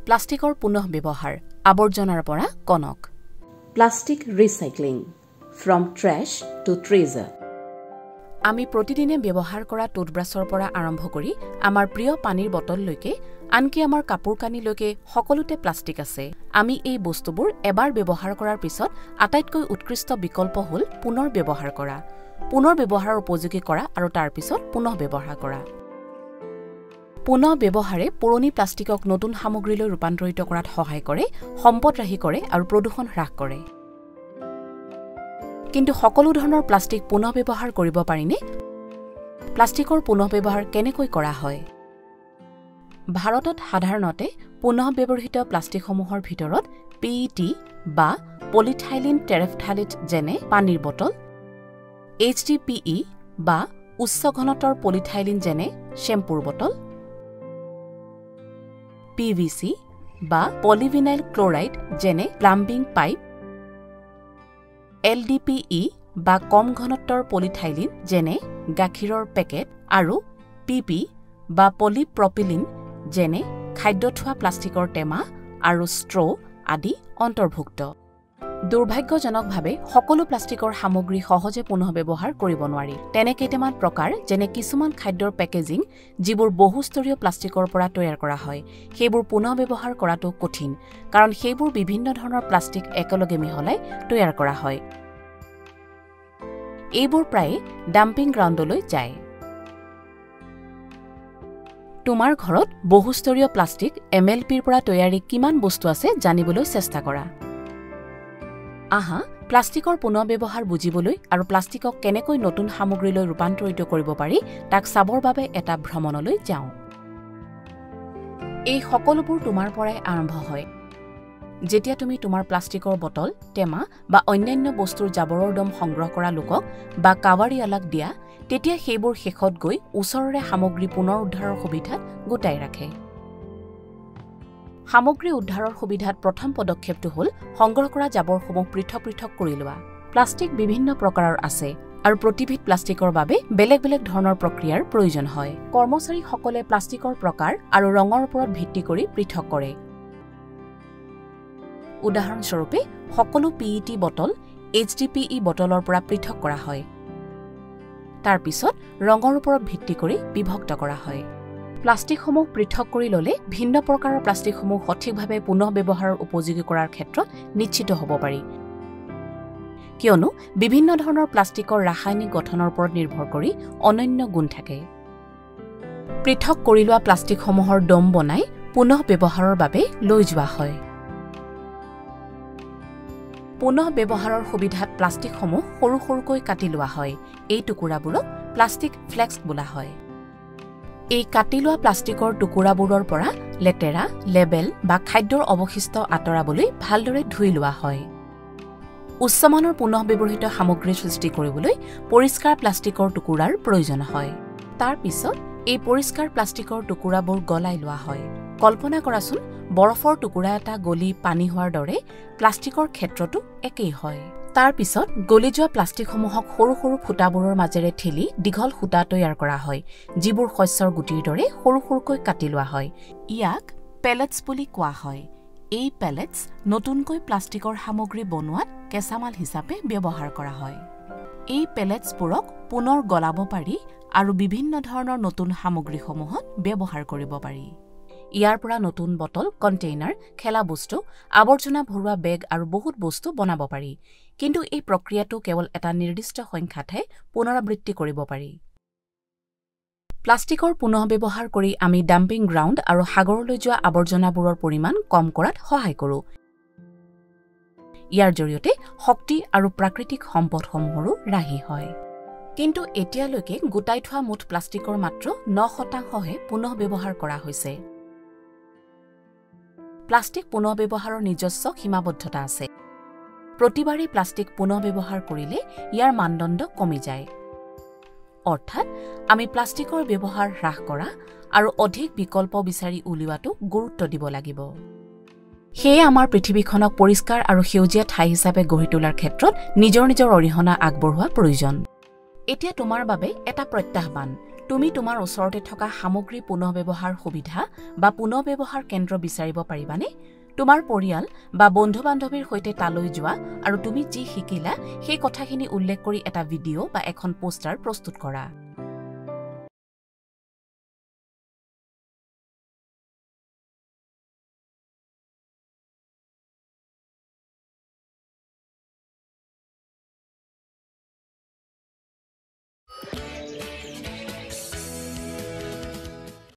প্লাষ্টিকৰ পুনঃ ব্যৱহাৰ আৱৰ্জনাৰ পৰা Kanak plastic recycling from trash to treasure আমি প্ৰতিদিনে ব্যৱহাৰ কৰা টুথব্ৰাছৰ পৰা আৰম্ভ কৰি আমাৰ প্ৰিয় পানীৰ বটললৈকে আনকি আমাৰ কাপোৰ কানিলৈকে সকলোতে প্লাষ্টিক আছে আমি এই বস্তুবোৰ এবাৰ ব্যৱহাৰ কৰাৰ পিছত আটাইতকৈ উৎকৃষ্ট বিকল্প হ'ল পুনৰ ব্যৱহাৰ কৰা পুনৰ ব্যৱহাৰৰ উপযোগী কৰা আৰু তাৰ পিছত পুনৰ ব্যৱহাৰ কৰা পুনৰ ব্যৱহাৰে পুৰণি প্লাষ্টিকক নতুন সামগ্ৰীলৈ ৰূপান্তৰিত কৰাত সহায় কৰে সম্পদ ৰাহি কৰে আৰু প্ৰদূষণ হ্ৰাস কৰে কিন্তু সকলো ধৰণৰ প্লাষ্টিক পুনৰ ব্যৱহাৰ কৰিব পাৰিনে প্লাষ্টিকৰ পুনৰ ব্যৱহাৰ কেনেকৈ কৰা হয় ভাৰতত সাধাৰণতে পুনৰ ব্যৱহৃত প্লাষ্টিকসমূহৰ ভিতৰত পিইটি বা পলিথাইলিন টেৰেফথালিট যেনে পানীৰ বটল HDPE বা উচ্চ ঘনত্বৰ পলিথাইলিন যেনে শ্যাম্পুৰ বটল PVC বা পলিভিনাইল ক্লোৰাইড যেনে প্লাম্বিং পাইপ LDPE বা কম ঘনত্বৰ পলিথাইলিন যেনে গাখীৰৰ পেকেট আৰু PP বা পলিপ্ৰপিলিন যেনে খাদ্য থোৱা প্লাষ্টিকৰ টেমা আৰু ষ্ট্ৰ আদি অন্তৰ্ভুক্ত দুৰ্ভাগ্যজনকভাৱে সকলো প্লাষ্টিকৰ সামগ্ৰী সহজে পুনঃ ব্যৱহাৰ কৰিব নোৱাৰি তেনে কেইটামান প্ৰকাৰ যেনে কিছুমান খাদ্যৰ পেকেজিং যিবোৰ বহুস্তৰীয় প্লাষ্টিকৰ পৰা তৈয়াৰ কৰা হয় সেইবোৰ পুনঃ ব্যৱহাৰ কৰাটো কঠিন কাৰণ সেইবোৰ বিভিন্ন ধৰণৰ প্লাষ্টিক একেলগে মিহলাই তৈয়াৰ কৰা হয় এইবোৰ প্ৰায় ডাম্পিং গ্ৰাউণ্ডলৈ যায় তোমাৰ ঘৰত বহুস্তৰীয় প্লাষ্টিক MLPৰ পৰা তৈয়াৰী কিমান বস্তু আছে জানিবলৈ চেষ্টা কৰা আহা প্লাষ্টিকৰ পুনঃ ব্যৱহাৰ বুজিবলৈ আৰু প্লাষ্টিকক কেনেকৈ নতুন সামগ্ৰীলৈ ৰূপান্তৰিত কৰিব পাৰি তাক চাবৰ বাবে এটা ভ্ৰমণলৈ যাওঁ এই সকলোবোৰ তোমাৰ পৰাই আৰম্ভ হয় যেতিয়া তুমি তোমাৰ প্লাষ্টিকৰ বটল টেমা বা অন্যান্য বস্তুৰ জাবৰৰ দম সংগ্ৰহ কৰা লোকক বা কাৱাৰীয়ালাক দিয়া তেতিয়া সেইবোৰ শেষত গৈ ওচৰৰে সামগ্ৰী পুনৰ উদ্ধাৰৰ সুবিধাত গোটাই ৰাখে সামগ্ৰী উদ্ধাৰৰ সুবিধাত প্ৰথম পদক্ষেপটো হ'ল সংগ্ৰহ কৰা জাবৰসমূহ পৃথক পৃথক কৰি লোৱা প্লাষ্টিক বিভিন্ন প্ৰকাৰৰ আছে আৰু প্ৰতিবিধ প্লাষ্টিকৰ বাবে বেলেগ বেলেগ ধৰণৰ প্ৰক্ৰিয়াৰ প্ৰয়োজন হয় কৰ্মচাৰীসকলে প্লাষ্টিকৰ প্ৰকাৰ আৰু ৰঙৰ ওপৰত ভিত্তি কৰি পৃথক কৰে উদাহৰণস্বৰূপে সকলো PET বটল HDPE বটলৰ পৰা পৃথক কৰা হয় তাৰ পিছত ৰঙৰ ওপৰত ভিত্তি কৰি বিভক্ত কৰা হয় প্লাষ্টিকসমূহ পৃথক কৰি ললে ভিন্ন প্ৰকাৰৰ প্লাষ্টিকসমূহ সঠিকভাৱে পুনঃ ব্যৱহাৰৰ উপযোগী কৰাৰ ক্ষেত্ৰত নিশ্চিত হ'ব পাৰি কিয়নো বিভিন্ন ধৰণৰ প্লাষ্টিকৰ ৰাসায়নিক গঠনৰ ওপৰত নিৰ্ভৰ কৰি অনন্য গুণ থাকে পৃথক কৰি লোৱা প্লাষ্টিকসমূহৰ দম বনাই পুনঃ ব্যৱহাৰৰ বাবে লৈ যোৱা হয় পুনঃ ব্যৱহাৰৰ সুবিধাত প্লাষ্টিকসমূহ সৰু সৰুকৈ কাটি লোৱা হয় এই টুকুৰাবোৰক প্লাষ্টিক ফ্লেক্স বোলা হয় এই কাটি লোৱা প্লাষ্টিকৰ টুকুৰাবোৰৰ পৰা লেতেৰা লেবেল বা খাদ্যৰ অৱশিষ্ট আঁতৰাবলৈ ভালদৰে ধুই লোৱা হয় উচ্চমানৰ পুনঃ ব্যৱহৃত সামগ্ৰী সৃষ্টি কৰিবলৈ পৰিষ্কাৰ প্লাষ্টিকৰ টুকুৰাৰ প্ৰয়োজন হয় তাৰ পিছত এই পৰিষ্কাৰ প্লাষ্টিকৰ টুকুৰাবোৰ গলাই লোৱা হয় কল্পনা কৰাচোন বৰফৰ টুকুৰা এটা গলি পানী হোৱাৰ দৰে প্লাষ্টিকৰ ক্ষেত্ৰটো একেই হয় তাৰ পিছত গলি যোৱা প্লাষ্টিকসমূহক সৰু সৰু ফুটাবোৰৰ মাজেৰে ঠেলি দীঘল সূতা তৈয়াৰ কৰা হয় যিবোৰ শস্যৰ গুটিৰ দৰে সৰু সৰুকৈ কাটি লোৱা হয় ইয়াক পেলেটছ বুলি কোৱা হয় এই পেলেটছ নতুনকৈ প্লাষ্টিকৰ সামগ্ৰী বনোৱাত কেঁচামাল হিচাপে ব্যৱহাৰ কৰা হয় এই পেলেটছবোৰক পুনৰ গলাব পাৰি আৰু বিভিন্ন ধৰণৰ নতুন সামগ্ৰীসমূহত ব্যৱহাৰ কৰিব পাৰি ইয়াৰ পৰা নতুন বটল কণ্টেইনাৰ খেলা বস্তু আৱৰ্জনা ভৰোৱা বেগ আৰু বহুত বস্তু বনাব পাৰি কিন্তু এই প্ৰক্ৰিয়াটো কেৱল এটা নিৰ্দিষ্ট সংখ্যাতহে পুনৰাবৃত্তি কৰিব পাৰি প্লাষ্টিকৰ পুনঃ ব্যৱহাৰ কৰি আমি ডাম্পিং গ্ৰাউণ্ড আৰু সাগৰলৈ যোৱা আৱৰ্জনাবোৰৰ পৰিমাণ কম কৰাত সহায় কৰোঁ ইয়াৰ জৰিয়তে শক্তি আৰু প্ৰাকৃতিক সম্পদসমূহৰো ৰাহি হয় কিন্তু এতিয়ালৈকে গোটাই থোৱা মুঠ প্লাষ্টিকৰ মাত্ৰ 9%হে পুনঃ ব্যৱহাৰ কৰা হৈছে প্লাষ্টিক পুনঃ ব্যৱহাৰৰ নিজস্ব সীমাবদ্ধতা আছে প্ৰতিবাৰেই প্লাষ্টিক পুনঃ ব্যৱহাৰ কৰিলে ইয়াৰ মানদণ্ড কমি যায় অৰ্থাৎ আমি প্লাষ্টিকৰ ব্যৱহাৰ হ্ৰাস কৰা আৰু অধিক বিকল্প বিচাৰি উলিওৱাটো গুৰুত্ব দিব লাগিব সেয়ে আমাৰ পৃথিৱীখনক পৰিষ্কাৰ আৰু সেউজীয়া ঠাই হিচাপে গঢ়ি তোলাৰ ক্ষেত্ৰত নিজৰ নিজৰ অৰিহণা আগবঢ়োৱা প্ৰয়োজন এতিয়া তোমাৰ বাবে এটা প্ৰত্যাহ্বান তুমি তোমাৰ ওচৰতে থকা সামগ্ৰী পুনৰ্ব্যৱহাৰ সুবিধা বা পুনৰ্ব্যৱহাৰ কেন্দ্ৰ বিচাৰিব পাৰিবানে? তোমাৰ পৰিয়াল বা বন্ধু-বান্ধৱীৰ সৈতে তালৈ যোৱা আৰু তুমি যি শিকিলা সেই কথাখিনি উল্লেখ কৰি এটা ভিডিঅ' বা এখন পোষ্টাৰ প্ৰস্তুত কৰা।